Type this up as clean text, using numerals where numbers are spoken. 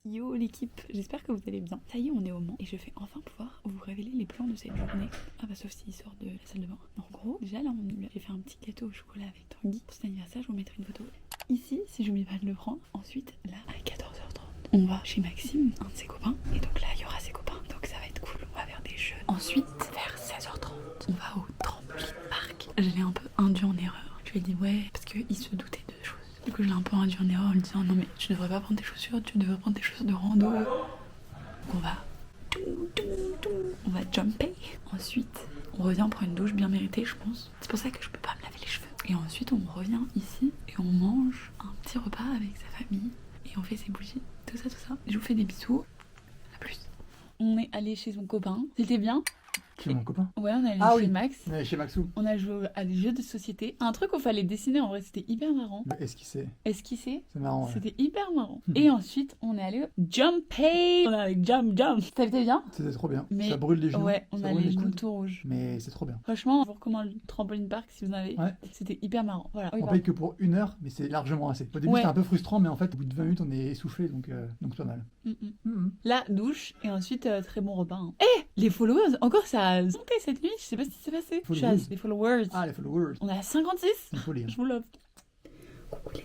Yo l'équipe, j'espère que vous allez bien. Ça y est, on est au Mans et je vais enfin pouvoir vous révéler les plans de cette journée. Ah bah sauf s'il sort de la salle de bain. En gros, déjà là, j'ai fait un petit gâteau au chocolat avec Tanguy. Pour cet anniversaire, je vous mettrai une photo ici si j'oublie pas de le prendre. Ensuite, là, à 14h30, on va chez Maxime, un de ses copains. Et donc là, il y aura ses copains, donc ça va être cool. On va faire des jeux. Ensuite, vers 16h30, on va au trampoline park. Je l'ai un peu induit en erreur. Je lui ai dit ouais, parce qu'il se doutait de choses. Du coup, je l'ai un peu induit en erreur en lui disant non mais tu devrais pas prendre tes chaussures, tu devrais prendre tes chaussures de rando. Donc on va jumper. Ensuite, on revient pour une douche bien méritée, je pense. C'est pour ça que je peux pas me laver les cheveux. Et ensuite, on revient ici et on mange un petit repas avec sa famille et on fait ses bougies, tout ça, tout ça. Je vous fais des bisous. À plus. On est allé chez son copain. C'était bien. Chez mon copain. Ouais, on est allé chez Max. On est allé chez Maxou. On a joué à des jeux de société. Un truc où il fallait dessiner, en vrai, c'était hyper marrant. Bah, esquisser. Esquisser. C'est marrant. Ouais. C'était hyper marrant. Et ensuite, on est allé jumper. On est allé jump. C'était bien. C'était trop bien. Mais ça brûle les genoux. Ouais, on ça a brûle les genoux coudes. tout rouges. Mais c'est trop bien. Franchement, je vous recommande le trampoline park si vous en avez. Ouais. C'était hyper marrant. Voilà. Oui, On paye que pour 1 heure, mais c'est largement assez. Au début, Ouais. c'était un peu frustrant, mais en fait, au bout de 20 minutes, on est essoufflé, donc c'est pas mal. La douche et ensuite très bon repas. Hein. Les followers, encore ça a monté cette nuit. Je sais pas ce qui s'est passé. Followers. Les followers. Ah, les followers. On est à 56. Il faut lire. Je vous love. Coucou les